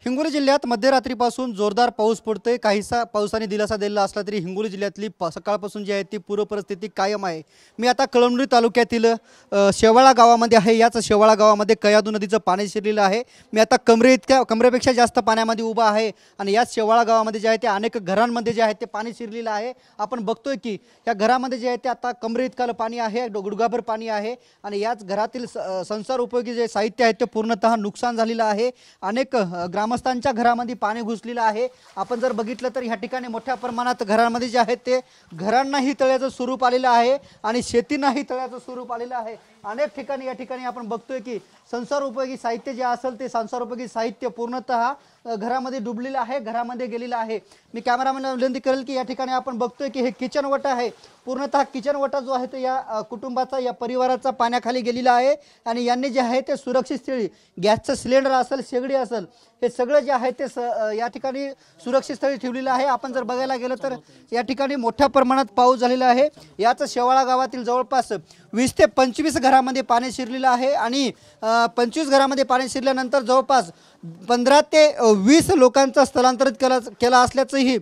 हिंगोली जिल्ह्यात मध्यरात्रीपासून जोरदार पाऊस पडतोय। काहीसा पावसाने दिलासा दिला असला तरी हिंगोली जिल्ह्यातली सकाळपासून जी आहे ती पूर परिस्थिती कायम आहे। मी आता कळमनुरी तालुक्यातील शेवाळा गावामध्ये आहे। याच शेवाळा गावामध्ये कयाधू नदीचं पाणी शिरलेलं आहे। मी आता कमरेपेक्षा जास्त पाण्यामध्ये उभा आहे आणि याच शेवाळा गावामध्ये जे आहे ते अनेक घरांमध्ये जे आहे ते पाणी शिरलेलं आहे। आपण बघतोय की या घरामध्ये जे आहे ते आता कमरे इतकं पाणी आहे, गुडघाभर पाणी आहे आणि याच घरातील संसार उपयोगी जे साहित्य आहे ते पूर्णतः नुकसान झालेलं आहे। अनेक ग्रामस्थांच्या घरामध्ये पाणी घुसलेलं आहे। आपण जर बघितलं तर या ठिकाणी मोठ्या प्रमाणात घरांमध्ये जे आहे ते घरांनाही तळ्याचं स्वरूप आलेलं आहे आणि शेतींनाही तळ्याचं स्वरूप आलेलं आहे। अनेक ठिकाणी या ठिकाणी आपण बघतोय की संसार उपयोगी साहित्य जे असेल ते संसार उपयोगी साहित्य पूर्णतः घरामध्ये डुबलेलं आहे, घरामध्ये गेलेलं आहे। मी कॅमेरामॅनला विनंती करेल की या ठिकाणी आपण बघतोय की हे किचन वटा आहे। पूर्णतः किचन वटा जो आहे तो या कुटुंबाचा, या परिवाराचा पाण्याखाली गेलेला आहे आणि यांनी जे आहे ते सुरक्षित स्थळी, गॅसचं सिलेंडर असेल, शेगडी असेल, हे सगळं जे आहे ते या ठिकाणी सुरक्षित स्थळी ठेवलेलं आहे। आपण जर बघायला गेलं तर या ठिकाणी मोठ्या प्रमाणात पाऊस झालेला आहे। याच शेवाळा गावातील जवळपास 20 ते 25 घरामध्ये पाणी शिरलेलं आहे आणि 25 घरामध्ये पाणी शिरल्यानंतर जवळपास 15 ते 20 लोकांचं स्थलांतरित केला असल्याचंही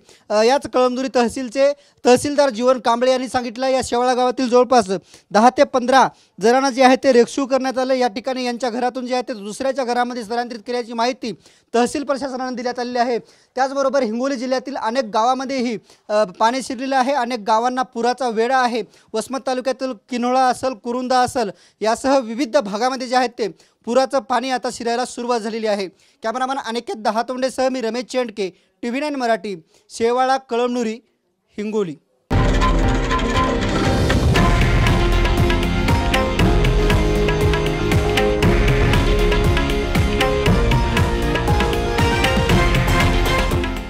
याच कळमनुरी तहसीलचे तहसीलदार जीवन कांबळे यांनी सांगितलं। या शेवाळा गावातील जवळपास 10 ते 15 जणांना जे आहे ते रेस्क्यू करण्यात आलं। या ठिकाणी यांच्या घरातून जे आहे ते दुसऱ्याच्या घरामध्ये स्थलांतरित केल्याची माहिती तहसील प्रशासनाने देण्यात आलेली आहे। त्याचबरोबर हिंगोली जिल्ह्यातील अनेक गावामध्येही पाणी शिरलेलं आहे। अनेक गावांना पुराचा वेढा आहे। वसमत तालुक्यातील किन्होळा असेल, कुरुंदा असेल, यासह विविध भागामध्ये जे आहेत ते पुराचं पाणी आता शिरायला सुरुवात झालेली आहे। कॅमेरामॅन अनिकेत दहातोंडेसह मी रमेश चेंडके, TV9 मराठी, शेवाळा, कळमनुरी, हिंगोली।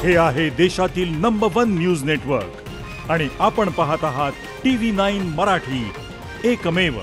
हे आहे देशातील नंबर 1 न्यूज नेटवर्क आणि आपण पाहत आहात TV9 मराठी, एकमेव।